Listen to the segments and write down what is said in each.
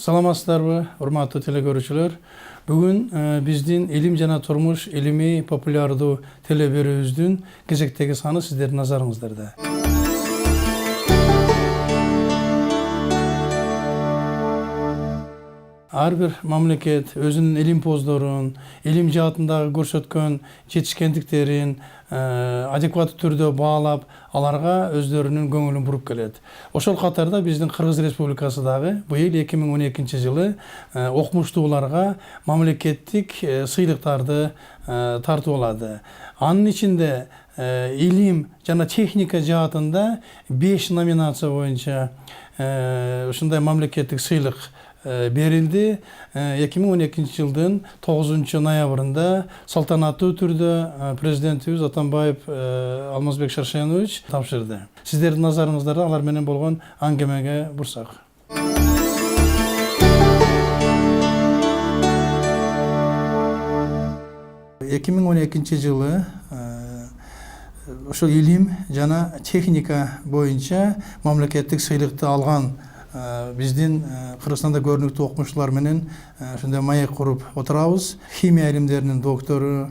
Саламатсыздарбы, урматтуу телекөрүүчүлөр. Бүгүн биздин илим жана турмуш илимий популярдуу теле берүүбүздүн кезектеги саны сиздердин назарыңыздарда. Ар бир мамлекет өзүнүн илимпоздорун, илим жаатындагы көрсөткөн жетишкендиктерин адекваттуу түрдө баалап, аларга өздөрүнүн көңүлүн буруп келет. Ошол катарда биздин Кыргыз Республикасы дагы быйыл 2012 жылы окумуштууларга мамлекеттик сыйлыктарды тартып алады. Анын ичинде илим жана техника жаатында 5 номинация боюнча ушундай мамлекеттик сыйлык берилди. 2012 жылдын 9 ноябрында салтанаттуу түрдө президентибиз Атамбаев Алмазбек Шаршенович тапшырды. Сиздердин назарыңыздарда алар менен болгон аңгемеге бурсак. Жылы ошол илим жана техника боюнча мамлекеттик сыйлыкты алган биздин Кыргызстанда көрүнүктүү окумуштуулар менен ошондой маек куруп отурабыз. Химия илимдеринин доктору,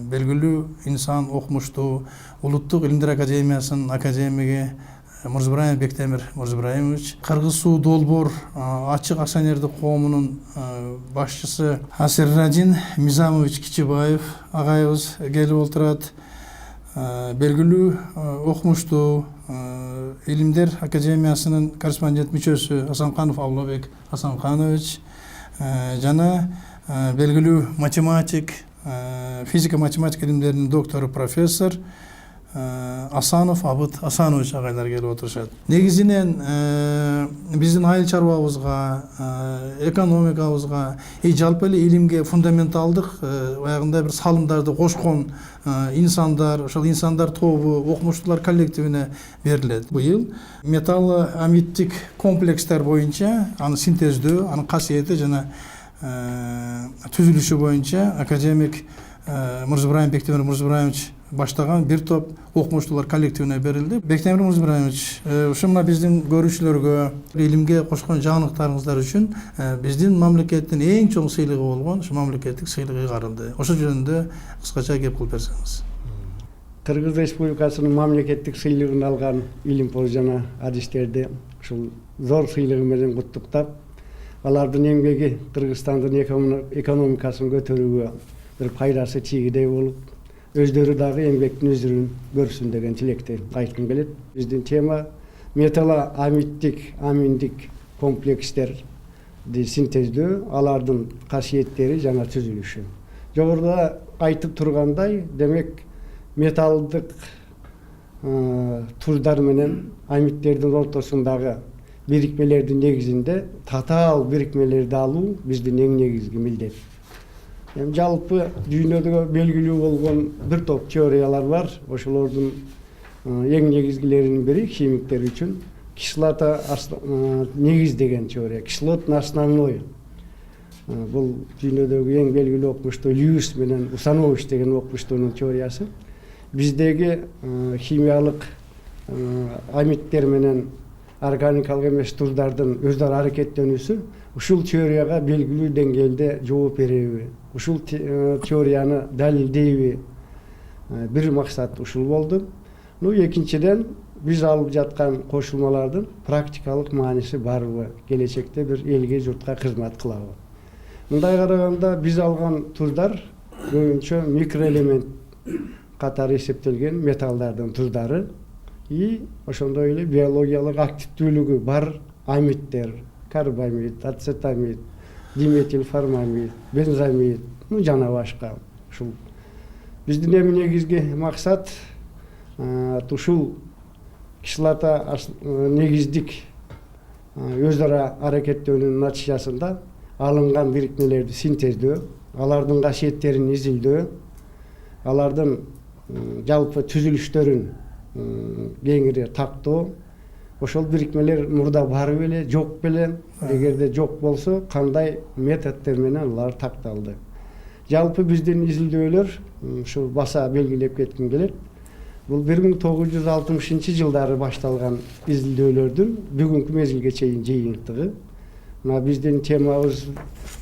белгилүү инсан, окумуштуу, Улуттук илимдер академиясынын академиги Мырзыбраев Бектемир Мырзыбраевич, Кыргыз суу долбоор ачык акционердик коомунун башчысы Асиррадин Мизамович Кичибаев агайыбыз келип отурат. Белгилүү окумуштуу илимдер академиясынын корреспондент мүчөсү Асанканов Абылбек Асанканович жана белгилүү математик, физика математика илимдеринин доктору профессор Асанов Абыт Асанович агайлар келип отурушат. Негизинен биздин айыл чарбабызга, экономикабызга, жалпы эле илимге фундаменталдык аягында бир салымдарды кошкон инсандар, ошол инсандар тобу, окумуштуулар коллективине берилет. Быйыл металлоамидтик комплекстер боюнча аны синтездөө, анын касиети жана түзүлүшү боюнча академик Мырзыбраев Бектемир Мырзыбраевич баштаган бир топ окумуштуулар коллективине берилди. Бектемир Мырзыбраевич, ушу мына биздин көрүүчүлөргө илимге кошкон жааныңыздар үчүн биздин мамлекеттин эң чоң сыйлыгы болгон ушу мамлекеттик сыйлыгы каралды. Ошол жөнүндө кыскача кеп кылып берсеңиз. Кыргыз Республикасынын мамлекеттик сыйлыгын алган илимпоз жана адистерди ушул зор сыйлыгы менен куттуктап, алардын эмгеги Кыргызстандын экономикасын көтөрүүгө бир пайдасы тийгидей болуп, өздөрү дагы эмгектин өзүрүн көрсүн деген тилекти айткым келет. Биздин тема металлоамидтик комплекстерди синтездөө, алардын касиеттери жана түзүлүшү. Жогоруда айтып тургандай, демек металлдык туздар менен амидтердин ортосундагы бирикмелердин негизинде татаал бирикмелерди алуу биздин эң негизги милдет. Жалпы дүйнөдө белгилүү болгон бир топ теориялар бар. Ошолордун эң негизгилеринин бири химиктер үчүн кислота негиз деген теория. Кислотный основной. Бул дүйнөдөгү эң белгилүү окумуштуу Льюис менен Усанович деген окумуштуунун теориясы. Биздеги химиялык амидтер менен органикалык эмес туздардын өзара аракеттенүүсү ушул теорияга белгилүү деңгээлде жооп береби, ушул теорияны далилдейби, бир максат ушул болду. Экинчиден, биз алып жаткан кошулмалардын практикалык мааниси барбы, келечекте бир элге, журтка кызмат кылабы. Мындай караганда биз алган туздар көбүнчө микроэлемент катары эсептелген металлдардын туздары и ошондой эле биологиялык активдүүлүгү бар амидтер, карбамид, ацетамид, диметилформамид, бензамид, жана башка. Ушул биздин эми негизги максат ушул кислота негиздик өзара аракеттөөнүн натыйжасында алынган бирикмелерди синтездөө, алардын касиеттерин изилдөө, алардын жалпы түзүлүштөрүн кеңири тактоо. Ошол бирикмелер мурда бар беле, жок беле, эгерде жок болсо кандай методдор менен алар такталды. Жалпы биздин изилдөөлөр ушу баса белгилеп кетким келет. Бул 1960 жылдары башталган изилдөөлөрдүн бүгүнкү мезгилге чейин жыйынтыгы. мына биздин темабыз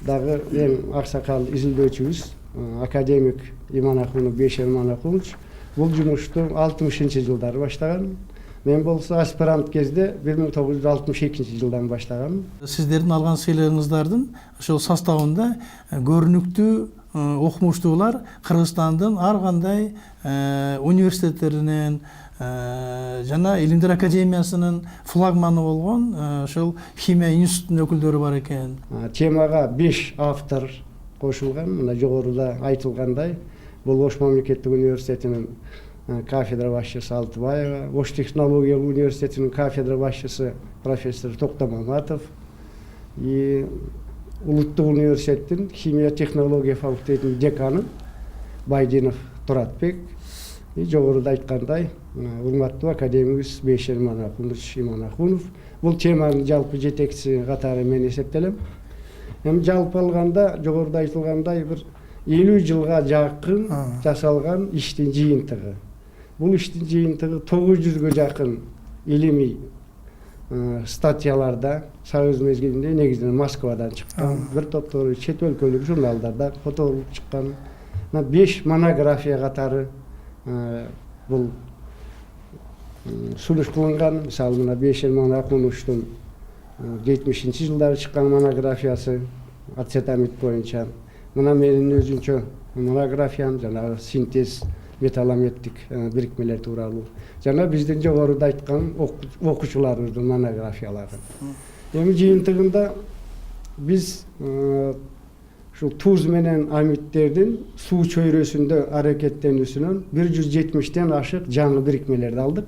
дагы эң аксакал изилдөөчүбүз академик Иманахунов Бейшен Иманахунович бул жумушту 60-жылдары баштаган. Мен болсо аспирант кезде 1962-жылдан баштагам. Сиздердин алган сыйлыгыңыздардын ошол составында көрүнүктүү окумуштуулар Кыргызстандын ар кандай университеттеринен жана Илимдер академиясынын флагманы болгон ошол химия институтунун өкүлдөрү бар экен. Темага 5 автор кошулган. Мына жогоруда айтылгандай, бул Ош мамлекеттик университетинин кафедра башчысы Алтыбаева, Ош технологиялык университетинин кафедра башчысы профессор Токтомаматов, и Улуттук университеттин химия технология факультетинин деканы Байдинов Туратбек, и жогоруда айткандай урматтуу академигибиз Бейшен Иманахунович. Бул теманын жалпы жетекчиси катары мен эсептелем. Эми жалпы алганда жогоруда айтылгандай бир 50 жылга жакын жасалган иштин жыйынтыгы. Бул иштин жыйынтыгы 900гө жакын илимий статьяларда Союз мезгилинде негизинен Москвадан чыккан, бир топтору чет өлкөлүк журналдарда которулуп чыккан. 5 монография катары бул сунуш кылынган. Мисалы мына Бейшен Иманахуновичтун 70-жылдары чыккан монографиясы ацетамид боюнча. Мына менин өзүнчө монографиям жана синтез металлометтик бирикмелер тууралуу. Жана биздин жогоруда айткан окуучуларыбыздын монографиялары. Эми жыйынтыгында биз ушул туз менен амидтердин суу чөйрөсүндө аракеттенүүсүнөн 170тен ашык жаңы бирикмелерди алдык.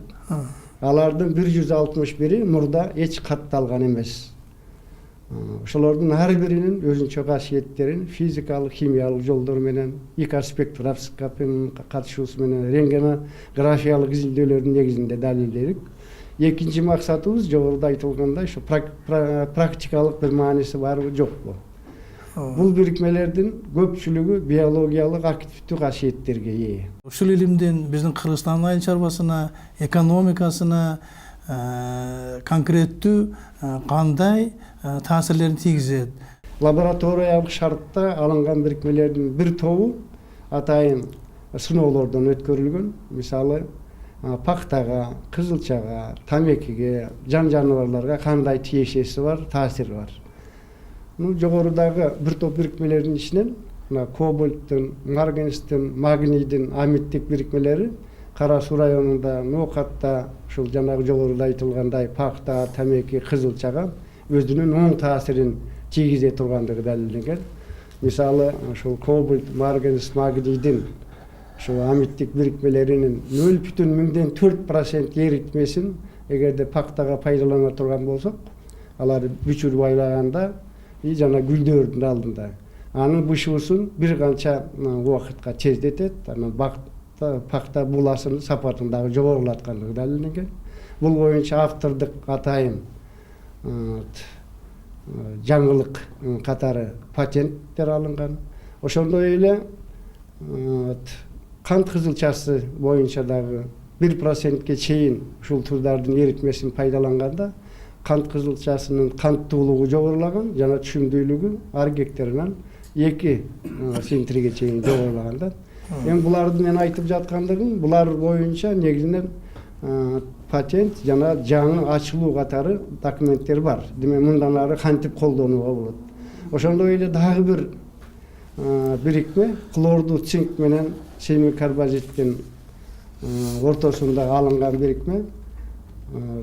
Алардын 161-и мурда эч катталган эмес. Ошолордун ар биринин өзүнчө касиеттерин физикалык, химиялык жолдор менен, ИК спектроскопунун катышуусу менен рентгенографиялык изилдөөлөрдүн негизинде далилдедик. Экинчи максатыбыз жогоруда айтылгандай ушу практикалык бир мааниси барбы жокпу. Бул бирикмелердин көпчүлүгү биологиялык активдүү касиеттерге ээ. Ушул илимдин биздин Кыргызстандын айыл чарбасына, экономикасына конкреттүү кандай таасирлерин тийгизет? Лабораториялык шартта алынган бирикмелердин бир тобу атайын сыноолордон өткөрүлгөн. Мисалы пактага, кызылчага, тамекиге, жан жаныбарларга кандай тиешеси бар, таасири бар. Жогорудагы бир топ бирикмелердин ичинен кобальттын, марганецтин, магнийдин амидтик бирикмелери Кара Суу районунда, Ноокатта, ушул жанагы жогоруда айтылгандай пакта, тамеки, кызылчага өзүнүн оң таасирин тийгизе тургандыгы далилденген. Мисалы ушул кобальт, марганец, магнийдин ушул амидтик бирикмелеринин 0,4% эритмесин эгерде пактага пайдалана турган болсок, алар бүчүр байлаганда жана гүлдөрдүн алдында анын бышуусун бир канча убакытка тездетет. Анан пакта буласынын сапатын дагы жогорулаткандыгы далилденген. Бул боюнча автордук атайын жаңылык катары патенттер алынган. Ошондой эле кант кызылчасы боюнча дагы 1%ке чейин ушул туздардын эритмесин пайдаланганда кант кызылчасынын канттуулугу жогорулаган жана түшүмдүүлүгү ар гектарынан 2 центриге чейин жогорулаган. Эми буларды мен айтып жаткандыгым, булар боюнча негизинен патент жана жаңы ачылуу катары документтер бар. Демек мындан ары кантип колдонууга болот. Ошондой эле дагы бир бирикме хлордуу цинк менен семикарбазиттин ортосунда алынган бирикме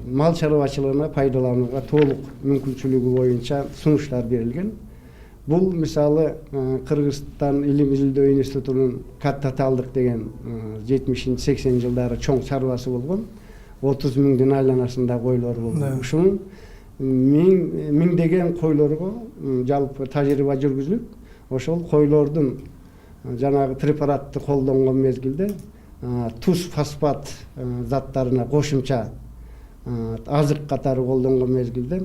мал чарбачылыгына пайдаланууга толук мүмкүнчүлүгү боюнча сунуштар берилген. Бул мисалы Кыргызстан илим изилдөө институтунун Каттаталдык деген 70-80 жылдары чоң чарбасы болгон. 30 миңдин айланасында койлор болгон. Ушунун миңдеген койлорго жалпы тажрыйба жүргүзүлүп, ошол койлордун жанагы препаратты колдонгон мезгилде туз фосфат заттарына кошумча азык катары колдонгон мезгилде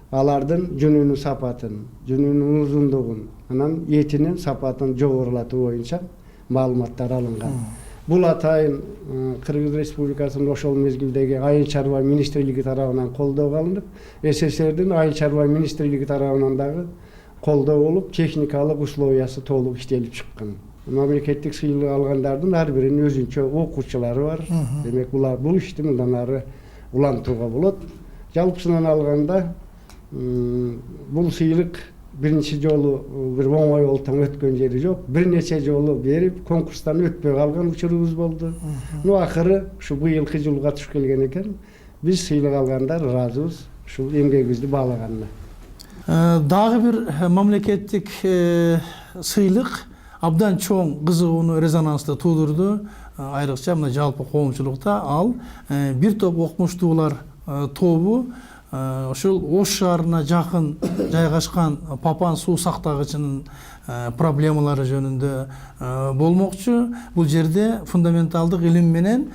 алардын жүнүнүн сапатын, жүнүнүн узундугун, анан этинин сапатын жогорулатуу боюнча маалыматтар алынган. Бул атайын Кыргыз Республикасынын ошол мезгилдеги Айыл чарба министрлиги тарабынан колдоого алынып, СССРдин Айыл чарба министрлиги тарабынан дагы колдоо болуп, техникалык условиясы толук иштелип чыккан. Мамлекеттик сыйлык алгандардын ар биринин өзүнчө окуучулары бар. Демек бул ишти мындан ары улантууга болот. Жалпысынан алганда бул сыйлык биринчи жолу бир оңой олтон өткөн жери жок. Бир нече жолу берип, конкурстан өтпөй калган учурубуз болду. Акыры ушу быйылкы жылга туш келген экен. Биз сыйлык алгандар ыраазыбыз ушул эмгегибизди баалаганына. Дагы бир мамлекеттик сыйлык абдан чоң кызыгууну, резонансты туудурду. Айрыкча мына жалпы коомчулукта ал бир топ окумуштуулар тобу ошол Ош шаарына жакын жайгашкан Папан суу сактагычынын проблемалары жөнүндө болмокчу. Бул жерде фундаменталдык илим менен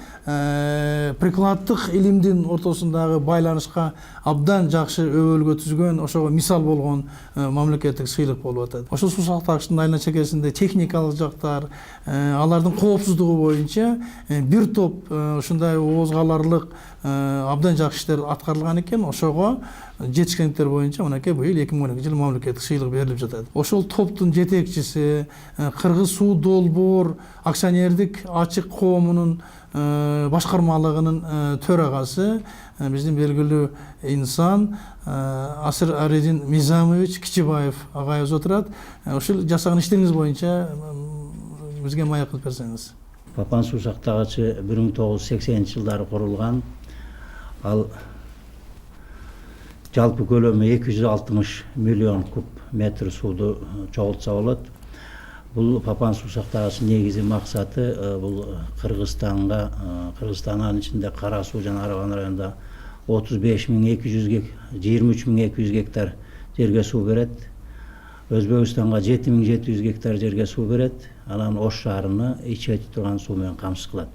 прикладдык илимдин ортосундагы байланышка абдан жакшы өбөлгө түзгөн, ошого мисал болгон мамлекеттик сыйлык болуп атат. Ошол суу сактагычтын айна чекесинде техникалык жактар, алардын коопсуздугу боюнча бир топ ушундай ооз каларлык абдан жакшы иштер аткарылган экен. Ошого жетишкендиктер боюнча мынакей быйыл 2012 мамлекеттик сыйлык берилип жатат. Ошол топтун жетекчиси, Кыргыз суу долбоор акционердик ачык коомунун башкармалыгынын төрагасы, биздин белгилүү инсан Асыр Аридин Мизамович Кичибаев агайыбыз отурат. Ошол жасаган иштериңиз боюнча бизге маек кылып берсеңиз. Папан суу сактагычы 1980-жылдары курулган. Ал жалпы көлөмү 260 миллион куб метр сууду чогултса болот. Бул Папан суу сактагычынын негизи максаты бул Кыргызстанга, Кыргызстандын ичинде Кара суу жана Араган районунда 35.200 23.200 гектар жерге суу берет. Өзбекстанга 7.700 гектар жерге суу берет. Анан Ош шаарыны ичет турган суу менен камсыз кылат.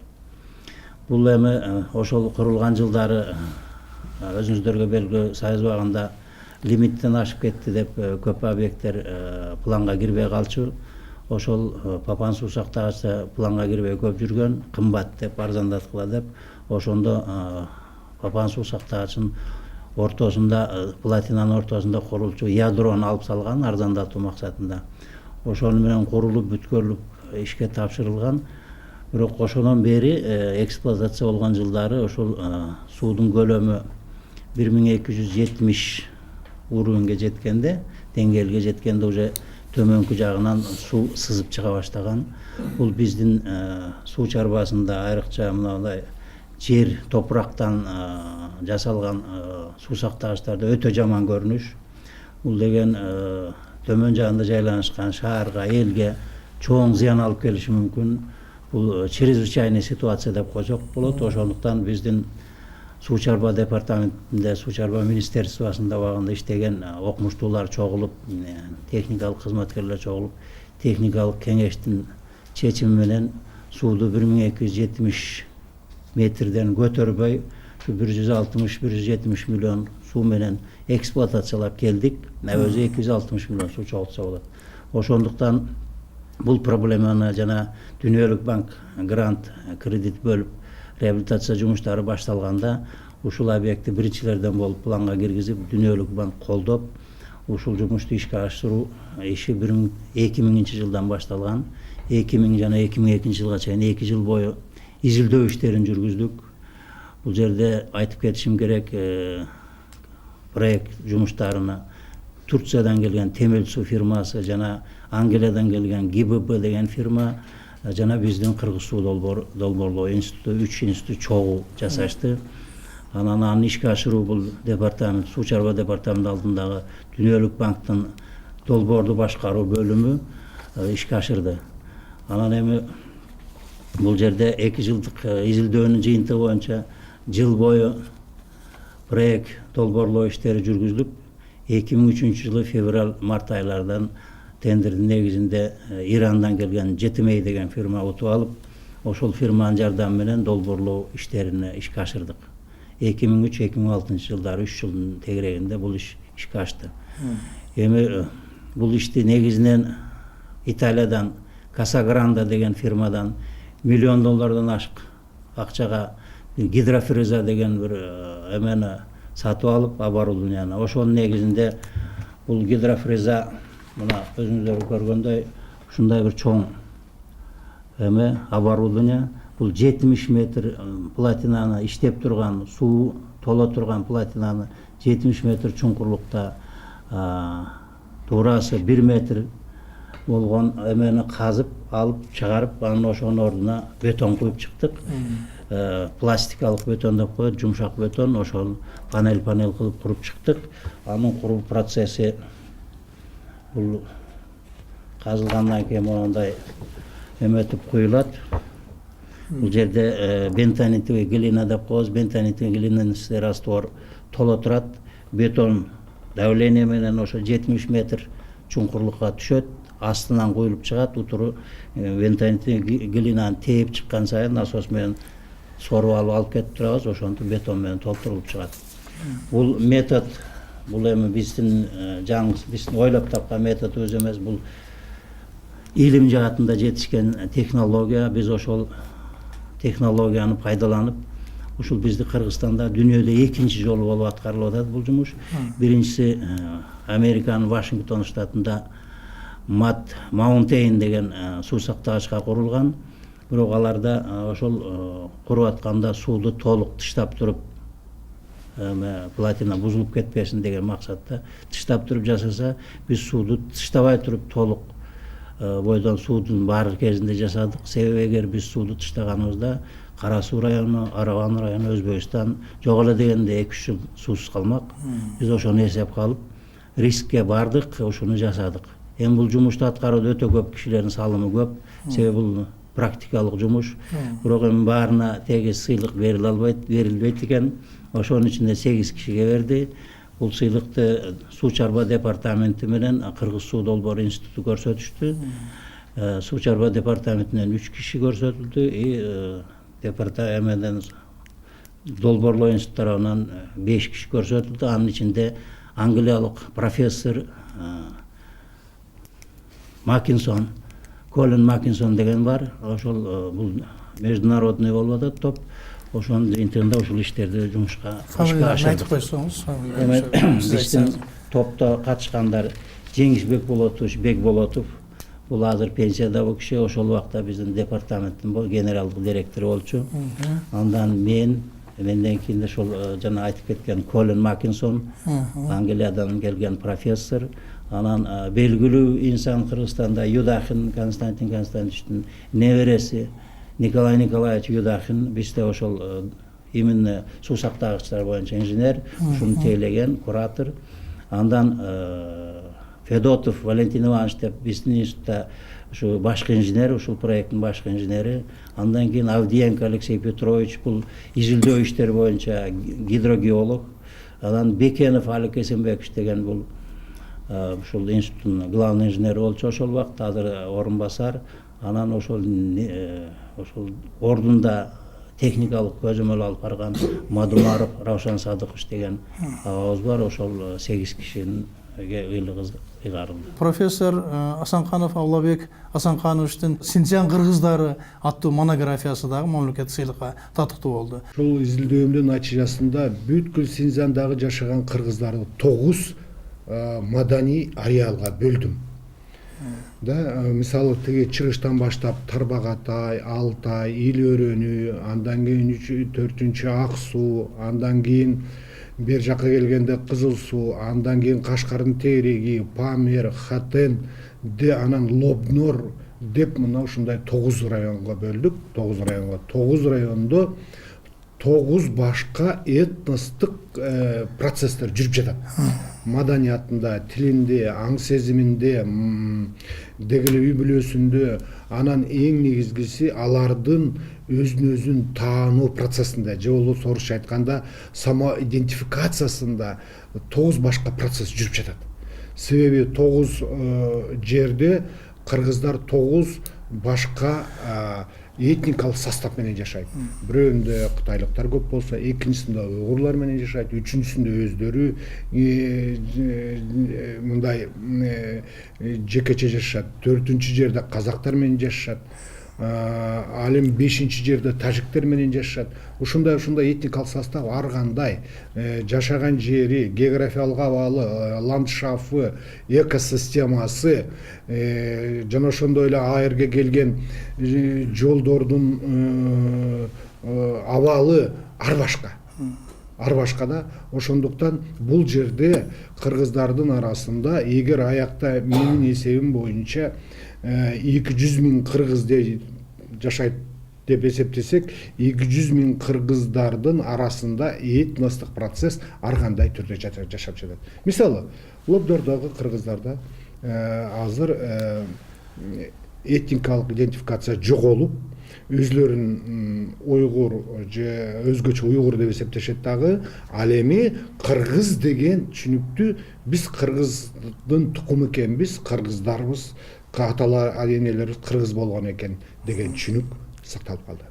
Бул эми ошол курулган жылдары өзүңүздөргө белгилүү Союз убагында лимиттен ашып кетти деп көп объекттер планга кирбей калчу. Ошол Папан суу сактагычы планга кирбей көп жүргөн, кымбат деп, арзандаткыла деп, ошондо Папан суу сактагычынын ортосунда, платинанын ортосунда курулчу ядрону алып салган арзандатуу максатында. Ошону менен курулуп, бүткөрүлүп ишке тапшырылган. Бирок ошондон бери эксплуатация болгон жылдары ошол суудун көлөмү 1270 уровенге жеткенде, деңгээлге жеткенде уже төмөнкү жагынан суу сызып чыга баштаган. Бул биздин суу чарбасында айрыкча мындай жер топурактан жасалган суу сактагычтарда өтө жаман көрүнүш. Бул деген төмөн жагында жайланышкан шаарга, элге чоң зыян алып келиши мүмкүн. Бул чрезвычайный ситуация деп койсок болот. Ошондуктан биздин суу чарба департаментинде, суу чарба министерствосунда убагында иштеген окумуштуулар чогулуп, техникалык кызматкерлер чогулуп, техникалык кеңештин чечими менен сууду 1270 метрден көтөрбөй, ушу 160-170 миллион суу менен эксплуатациялап келдик. Өзү 260 миллион суу чогултса болот. Ошондуктан бул проблеманы жана Дүниөлүк банк грант кредит бөлүп реабилитация жумуштары башталганда ушул объектти биринчилерден болуп планга киргизип, Дүниөлүк банк колдоп, ушул жумушту ишке ашыруу иши 2000-жылдан башталган. 2000 жана 2002 жылга чейин 2 жыл бою изилдөө иштерин жүргүздүк. Бул жерде айтып кетишим керек, проект жумуштарына Турциядан келген Темел суу фирмасы жана Англиядан келген ГИББ деген фирма жана биздин Кыргыз суу долбоорлоо институту 3 институт чогуу жасашты. Анан ишке ашыруу бул департамент, суу чарба департаменти алдындагы Дүниөлүк банктын долбоорду башкаруу бөлүмү ишке ашырды. Анан эми бул жерде 2 жылдык изилдөөнүн жыйынтыгы боюнча жыл бою проект долбоорлоо иштери жүргүзүлүп, 2003 жылы февраль-март айлардан тендердин негизинде Ирандан келген Жетимей деген фирма утуп алып, ошол фирманын жардамы менен долбоорлоо иштерине ишке ашырдык. 2003-2006 жылдары 3 жылдын тегерегинде бул иш ишке ашты. Эми бул ишти негизинен Италиядан Касагранда деген фирмадан $1 миллион ашык акчага гидрофреза деген бир эмени сатып алып оборудованияны. Ошонун негизинде бул гидрофреза мына өзүңүздөр көргөндөй ушундай бир чоң эме оборудование. Бул 70 метр платинаны иштеп турган, суу тола турган платинаны 70 метр чуңкурлукта туурасы 1 метр болгон эмени казып алып чыгарып, анан ошонун ордуна бетон куюп чыктык. Пластикалык бетон деп коет, жумшак бетон, ошол панель кылып куруп чыктык. Анын куруу процесси бул казылгандан кийин мондай эметип куюлат. Бул жерде бентонитовый глина деп коебуз. Бентонитовый глинасы раствор тола турат. Бетон давление менен ошо 70 метр чуңкурлукка түшөт. Астынан куюлуп чыгат. Утуру бентонитовый глинаны тээп чыккан сайын насос менен соруп алып кетип турабыз. Ошентип бетон менен толтурулуп чыгат. Бул метод, бул эми биздин биздин ойлоп тапкан методубуз эмес. Бул илим жаатында жетишкен технология. Биз ошол технологияны пайдаланып, ушул бизди Кыргызстанда дүйнөдө экинчи жолу болуп аткарылып атат бул жумуш. Биринчиси Американын Вашингтон штатында Мат Маунтейн деген суу сактагычка курулган. Бирок аларда ошол куруп атканда сууду толук тыштап туруп, платина бузулуп кетпесин деген максатта тыштап туруп жасаса, биз сууду тыштабай туруп толук бойдон суудун бар кезинде жасадык. Себеби эгер биз сууду тыштаганыбызда Кара Суу району, Араган району, Өзбекстан жок эле дегенде 2-3 жыл суусуз калмак. Биз ошону эсепке алып рискке бардык, ошону жасадык. Эми бул жумушту аткарууда өтө көп кишилердин салымы көп. Себеби бул практикалык жумуш. Бирок эми баарына тегиз сыйлык берилбейт экен. Ошонун ичинде 8 кишиге берди. Бул сыйлыкты Суу чарба департаменти менен Кыргыз суу долбоор институту көрсөтүштү. Суу чарба департаментинен 3 киши көрсөтүлдү. Департаментинен долбоорлоо институту тарабынан 5 киши көрсөтүлдү. Анын ичинде англиялык профессор Макинсон, Колин Макинсон деген бар. Ошол бул международный болуп атат топ. Ошонун жыйынтыгында ушул иштерди жумушка айтып койсоңуз. Биздин топто катышкандар Жеңишбек Болотов, бул азыр пенсияда бул киши. Ошол убакта биздин департаменттин генералдык директору болчу. Андан менден кийин ошол жана айтып кеткен Колин Макинсон, Англиядан келген профессор. Анан белгилүү инсан Кыргызстанда Юдахин Константин Константиновичтин небереси Николай Николаевич Юдахин, бизде ошол именно суу сактагычтар боюнча инженер, ушуну тейлеген куратор. Андан Федотов Валентин Иванович деп биздин институтта ушу башкы инженер, ушул проекттин башкы инженери. Андан кийин Авдиенко Алексей Петрович, бул изилдөө иштери боюнча гидрогеолог. Анан Бекенов Алик Эсенбекович деген бул ушул институттун главный инженери болчу ошол убакта, азыр орун басар. Анан ошол ордунда техникалык көзөмөл алып барган Мадумаров Раушан Садыкович деген агабыз бар. Ошол 8 кишинин ыйгарылды. Профессор Асанканов Абылбек Асанкановичтин Синцзян кыргыздары аттуу монографиясы дагы мамлекеттик сыйлыкка татыктуу болду. Ушул изилдөөмдүн натыйжасында бүткүл Синцзяндагы жашаган кыргыздарды 9 маданий ареалга бөлдүм. Мисалы тиги чыгыштан баштап Тарбагатай, Алтай, Ил өрөнү, андан кийин 4-чү Ак суу, андан кийин бер жакка келгенде Кызыл суу, андан кийин Кашкардын териги, Памир, Хатен, анан Лобнор деп мына ушундай 9 районго бөлдүк. 9 райондо 9 башка этностук процесстер жүрүп жатат. Маданиятында, тилинде, аң сезиминде, дегеле үй бүлөсүндө, анан эң негизгиси алардын өзүн таануу процессинде, же болбосо орусча айтканда самоидентификациясында 9 башка процесс жүрүп жатат. Себеби 9 жерде кыргыздар 9 башка этникалык состав менен жашайт. Бирөөндө кытайлыктар көп болсо, экинчисинде уйгурлар менен жашайт, үчүнчүсүндө өздөрү мындай жекече жашашат, 4-жерде казактар менен жашашат. Ал эми 5-жерде тажиктер менен жашашат. Ушундай этникалык состав ар кандай жашаган жери, географиялык абалы, ландшафты, экосистемасы жана ошондой эле айырга келген жолдордун абалы ар башка да. Ошондуктан бул жерде кыргыздардын арасында эгер аякта менин эсебим боюнча 200 000 кыргыз жашайт деп эсептесек, 200 000 кыргыздардын арасында этностук процесс ар кандай түрдө жашап жатат. Мисалы, Лобдордогу кыргыздарда азыр этникалык идентификация жоголуп, өзлөрүн уйгур же өзгөчө уйгур деп эсептешет дагы. Ал эми кыргыз деген түшүнүктүү, биз кыргыздын тукуму экенбиз, кыргыздарбыз, аталар, энелерибиз кыргыз болгон экен деген түшүнүк сакталып калды.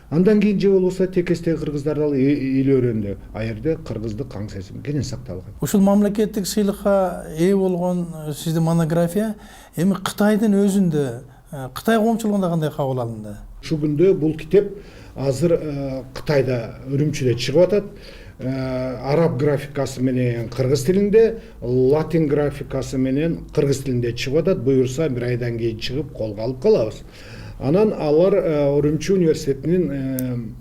Андан кийин же болбосо текестеги кыргыздар дагы эл өрөөндө, а жерде кыргыздык аң сезим кенен сакталган. Ушул мамлекеттик сыйлыкка ээ болгон сиздин монография эми Кытайдын өзүндө, Кытай коомчулугунда кандай кабыл алынды? Ушул күндө бул китеп азыр Кытайда, Үрүмчүдө чыгып атат. Араб графикасы менен кыргыз тилинде, латин графикасы менен кыргыз тилинде чыгып атат. Буюрса бир айдан кийин чыгып колго алып калабыз. Анан алар Үрүмчү университетинин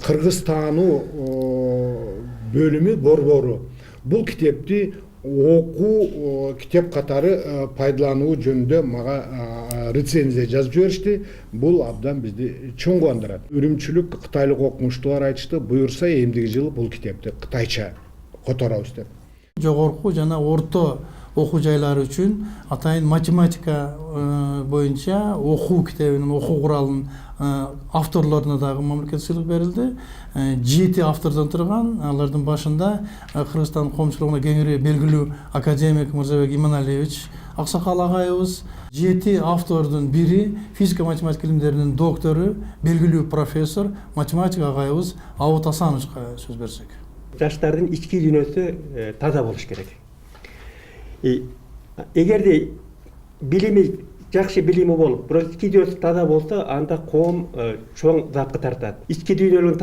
кыргыз таануу бөлүмү борбору бул китепти окуу китеп катары пайдалануу жөнүндө мага рецензия жазып жиберишти. Бул абдан бизди чоң кубандырат. Үрүмчүлүк кытайлык окумуштуулар айтышты, буюрса эмдиги жылы бул китепти кытайча которобуз деп. Жогорку жана орто окуу жайлары үчүн атайын математика боюнча окуу китебинин, окуу куралынын авторлоруна дагы мамлекеттик сыйлык берилди. 7 автордон турган, алардын башында Кыргызстан коомчулугуна кеңири белгилүү академик Мырзабек Иманалиевич Аксакал агайыбыз, 7 автордун бири физика математика илимдеринин доктору, белгилүү профессор, математик агайыбыз Абут Асановичка сөз берсек. Жаштардын ички дүйнөсү таза болуш керек. Эгерде билими, жакшы билими болуп, бирок ички дүйнөсү таза болсо, анда коом чоң запкы тартат. Ички дүйнөлүгүн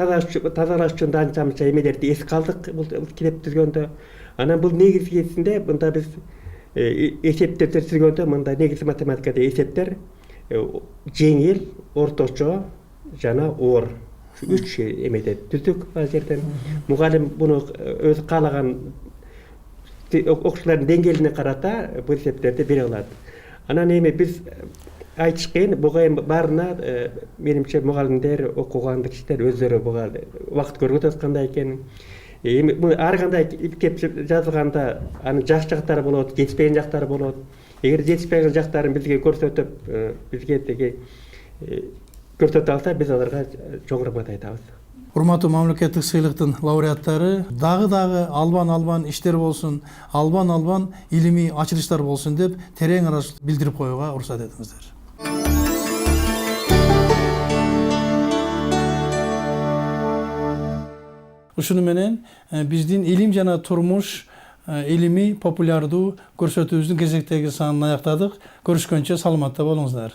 тазалаш үчүн данча эмелерди эске алдык бул китеп түзгөндө. Анан бул негизгисинде мында биз эсептер түзгөндө, мында негизи математикада эсептер жеңил, орточо жана оор. 3 эмеде түздүк ал жерден. Мугалим буну өзү каалаган окуучулардын деңгээлине карата бул эсептерди бере алат. Анан эми биз айтыш кыйын, буга эми баарына менимче мугалимдер, окуган кишилер өздөрү буга убакыт көргөзөт кандай экенин. Эми бул ар кандай китеп жазылганда анын жакшы жактары болот, жетишпеген жактары болот. Эгер жетишпеген жактарын бизге көрсөтүп, бизге теги көрсөтө алса, биз аларга чоң рахмат айтабыз. Урматтуу мамлекеттик сыйлыктын лауреаттары дагы албан иштер болсун, албан илимий ачылыштар болсун деп терең ыраазычылык билдирип коюуга уруксат этиңиздер. Ушуну менен биздин илим жана турмуш илимий популярдуу көрсөтүүбүздүн кезектеги санын аяктадык. Көрүшкөнчө саламатта болуңуздар.